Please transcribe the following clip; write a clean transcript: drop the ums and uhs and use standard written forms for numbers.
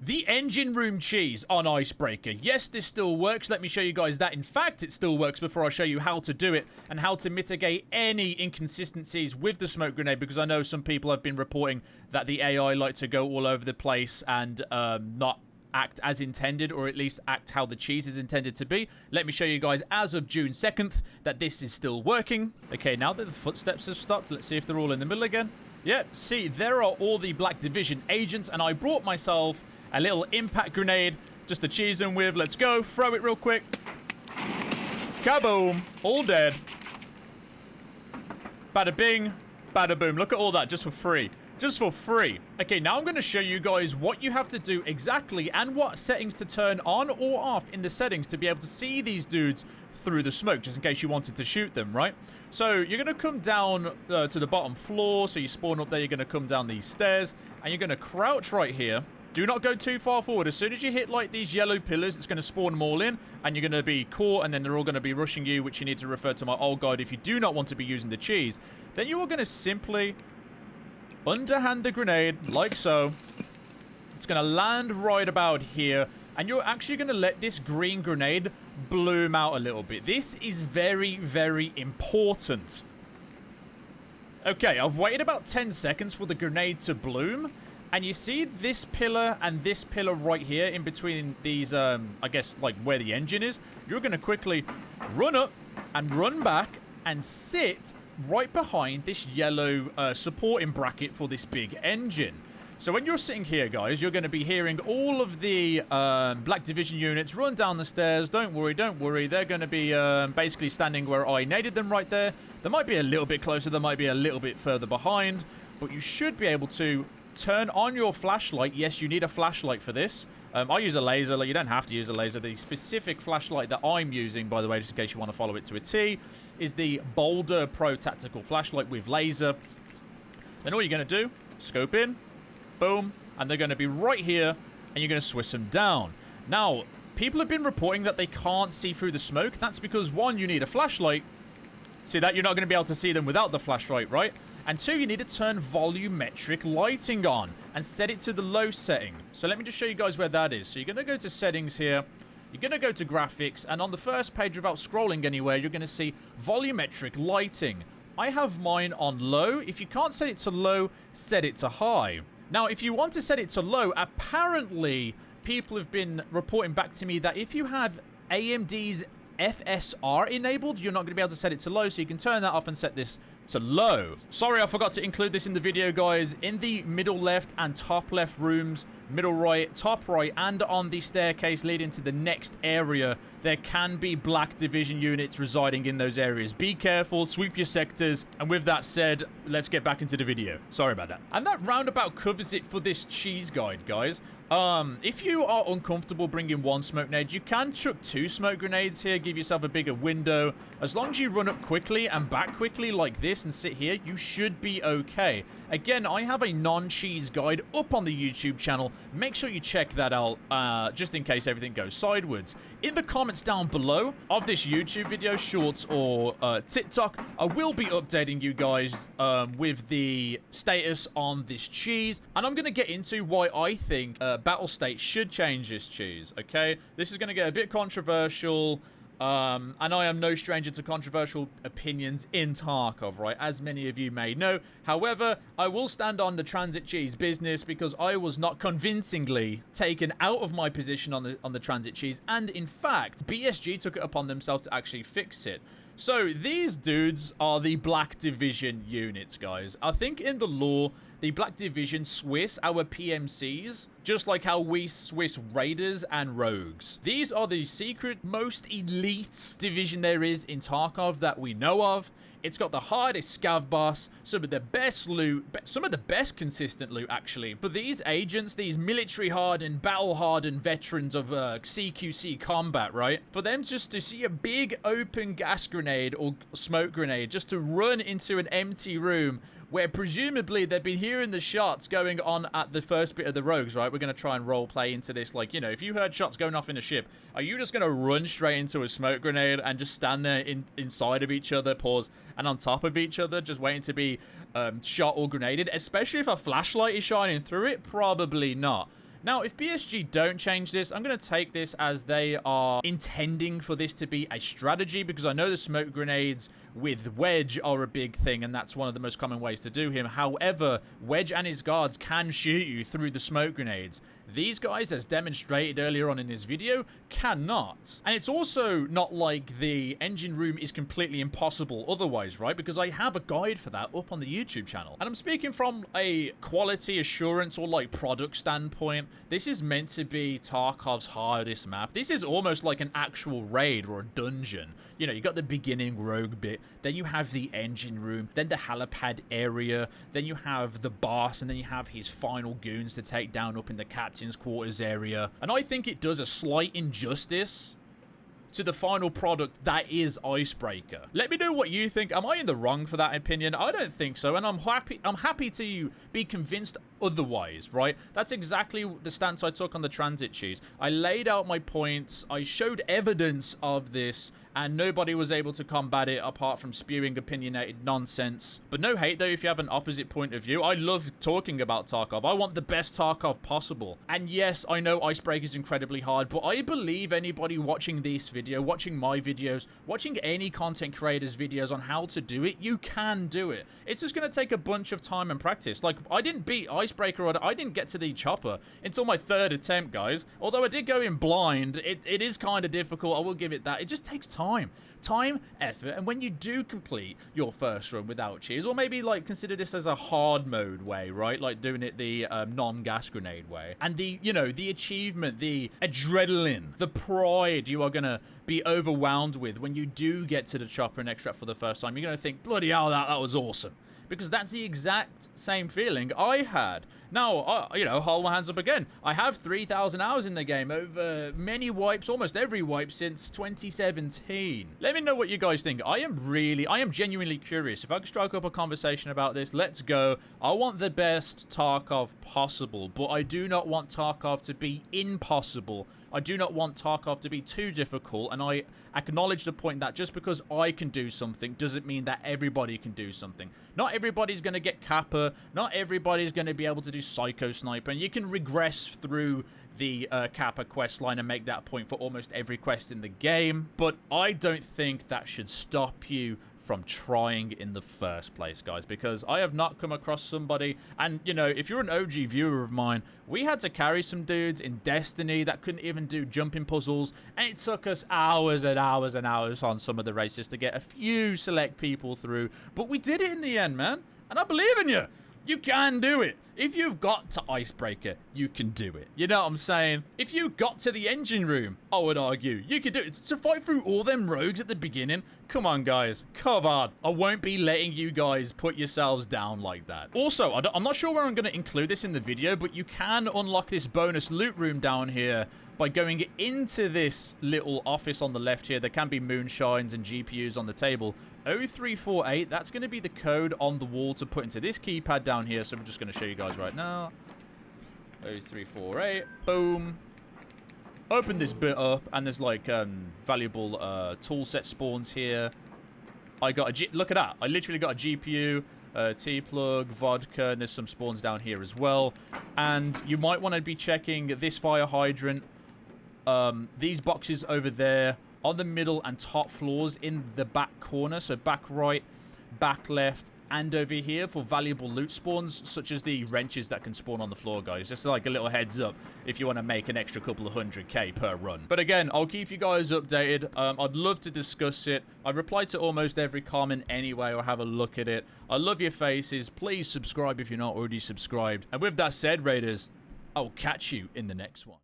The engine room cheese on Icebreaker. Yes, this still works. Let me show you guys that. In fact, it still works before I show you how to do it and how to mitigate any inconsistencies with the smoke grenade, because I know some people have been reporting that the AI like to go all over the place and not act as intended, or at least act how the cheese is intended to be. Let me show you guys as of June 2nd that this is still working. Okay, now that the footsteps have stopped, let's see if they're all in the middle again. Yep, see, there are all the Black Division agents, and I brought myself a little impact grenade just to cheese them with. Let's go. Throw it real quick. Kaboom. All dead. Bada bing. Bada boom. Look at all that just for free. Just for free. Okay, now I'm going to show you guys what you have to do exactly and what settings to turn on or off in the settings to be able to see these dudes through the smoke, just in case you wanted to shoot them, right? So you're going to come down to the bottom floor. So you spawn up there. You're going to come down these stairs and you're going to crouch right here. Do not go too far forward. As soon as you hit like these yellow pillars, it's going to spawn them all in and you're going to be caught, and then they're all going to be rushing you, which you need to refer to my old guide if you do not want to be using the cheese. Then you are going to simply underhand the grenade like so. It's going to land right about here, and you're actually going to let this green grenade bloom out a little bit. This is very, very important. Okay, I've waited about 10 seconds for the grenade to bloom. And you see this pillar and this pillar right here in between these, I guess, like where the engine is. You're going to quickly run up and run back and sit right behind this yellow supporting bracket for this big engine. So when you're sitting here, guys, you're going to be hearing all of the Black Division units run down the stairs. Don't worry, don't worry. They're going to be basically standing where I naded them right there. They might be a little bit closer. They might be a little bit further behind. But you should be able to turn on your flashlight. Yes, you need a flashlight for this. I use a laser. Like, you don't have to use a laser. The specific flashlight that I'm using, by the way, just in case you want to follow it to a T, is the Boulder Pro Tactical Flashlight with laser. Then all you're going to do, scope in, boom, and they're going to be right here, and you're going to swish them down. Now, people have been reporting that they can't see through the smoke. That's because, one, you need a flashlight. See that? You're not going to be able to see them without the flashlight, right? And two, you need to turn volumetric lighting on and set it to the low setting. So let me just show you guys where that is. So you're going to go to settings here. You're going to go to graphics. And on the first page, without scrolling anywhere, you're going to see volumetric lighting. I have mine on low. If you can't set it to low, set it to high. Now, if you want to set it to low, apparently people have been reporting back to me that if you have AMD's FSR enabled, you're not going to be able to set it to low, so you can turn that off and set this to low. Sorry, I forgot to include this in the video, guys. In the middle left and top left rooms, middle right, top right, and on the staircase leading to the next area, there can be Black Division units residing in those areas. Be careful, sweep your sectors, and with that said, let's get back into the video. Sorry about that. And that roundabout covers it for this cheese guide, guys. If you are uncomfortable bringing one smoke grenade, you can chuck 2 smoke grenades here, give yourself a bigger window. As long as you run up quickly and back quickly like this and sit here, you should be okay. Again, I have a non-cheese guide up on the YouTube channel. Make sure you check that out, just in case everything goes sideways. In the comments down below of this YouTube video, shorts or TikTok, I will be updating you guys with the status on this cheese, and I'm going to get into why I think Battle State should change this cheese, okay? This is going to get a bit controversial, and I am no stranger to controversial opinions in Tarkov, right? As many of you may know. However, I will stand on the transit cheese business because I was not convincingly taken out of my position on the transit cheese, and in fact, BSG took it upon themselves to actually fix it. So these dudes are the Black Division units, guys. I think in the lore, the Black Division Swiss our PMCs, just like how we Swiss Raiders and Rogues. These are the secret, most elite division there is in Tarkov that we know of. It's got the hardest scav boss, some of the best loot, some of the best consistent loot, actually. For these agents, these military-hardened, battle-hardened veterans of CQC combat, right? For them just to see a big open gas grenade or smoke grenade, just to run into an empty room where presumably they've been hearing the shots going on at the first bit of the Rogues, right? We're going to try and role play into this. Like, you know, if you heard shots going off in a ship, are you just going to run straight into a smoke grenade and just stand there inside of each other, pause, and on top of each other, just waiting to be shot or grenaded? Especially if a flashlight is shining through it? Probably not. Now, if BSG don't change this, I'm going to take this as they are intending for this to be a strategy, because I know the smoke grenades with Wedge are a big thing, and that's one of the most common ways to do him. However, Wedge and his guards can shoot you through the smoke grenades. These guys, as demonstrated earlier on in this video, cannot. And it's also not like the engine room is completely impossible otherwise, right? Because I have a guide for that up on the YouTube channel. And I'm speaking from a quality assurance or like product standpoint. This is meant to be Tarkov's hardest map. This is almost like an actual raid or a dungeon. You know, you got the beginning rogue bit, then you have the engine room, then the helipad area, then you have the boss, and then you have his final goons to take down up in the captain's quarters area. And I think it does a slight injustice to the final product that is Icebreaker. Let me know what you think. Am I in the wrong for that opinion? I don't think so, and I'm happy to be convinced otherwise, right? That's exactly the stance I took on the transit cheese. I laid out my points, I showed evidence of this, and nobody was able to combat it apart from spewing opinionated nonsense. But no hate though if you have an opposite point of view. I love talking about Tarkov. I want the best Tarkov possible. And yes, I know Icebreaker is incredibly hard, but I believe anybody watching this video, watching my videos, watching any content creators' videos on how to do it, you can do it. It's just going to take a bunch of time and practice. Like, I didn't beat Icebreaker, or I didn't get to the chopper until my 3rd attempt, guys. Although I did go in blind, it is kind of difficult. I will give it that. It just takes time. Time, effort, and when you do complete your first run without cheese, or maybe like consider this as a hard mode way, right? Like doing it the non-gas grenade way. And the, you know, the achievement, the adrenaline, the pride you are going to be overwhelmed with when you do get to the chopper and extract for the first time. You're going to think, bloody hell, that was awesome. Because that's the exact same feeling I had. Now, you know, hold my hands up again. I have 3,000 hours in the game, over many wipes, almost every wipe since 2017. Let me know what you guys think. I am genuinely curious. If I could strike up a conversation about this, let's go. I want the best Tarkov possible, but I do not want Tarkov to be impossible. I do not want Tarkov to be too difficult, and I acknowledge the point that just because I can do something doesn't mean that everybody can do something. Not everybody's going to get Kappa, not everybody's going to be able to do Psycho Sniper, and you can regress through the Kappa quest line and make that point for almost every quest in the game, but I don't think that should stop you from trying in the first place, guys, because I have not come across somebody, and you know, if you're an OG viewer of mine, we had to carry some dudes in Destiny that couldn't even do jumping puzzles, and it took us hours and hours and hours on some of the races to get a few select people through, but we did it in the end, man, and I believe in you. You can do it. If you've got to Icebreaker, you can do it. You know what I'm saying? If you got to the engine room, I would argue, you could do it. To fight through all them rogues at the beginning, come on, guys. Come on. I won't be letting you guys put yourselves down like that. Also, I'm not sure where I'm going to include this in the video, but you can unlock this bonus loot room down here by going into this little office on the left here. There can be moonshines and GPUs on the table. 0348, that's going to be the code on the wall to put into this keypad down here. So I'm just going to show you guys right now. 0348, boom. Open this bit up, and there's like valuable tool set spawns here. I got a look at that. I literally got a GPU, T-plug, vodka, and there's some spawns down here as well. And you might want to be checking this fire hydrant, these boxes over there, on the middle and top floors in the back corner, so back right, back left, and over here for valuable loot spawns, such as the wrenches that can spawn on the floor, guys. Just like a little heads up if you want to make an extra couple of 100k per run. But again, I'll keep you guys updated. I'd love to discuss it. I reply to almost every comment anyway, or have a look at it. I love your faces. Please subscribe if you're not already subscribed. And with that said, Raiders, I'll catch you in the next one.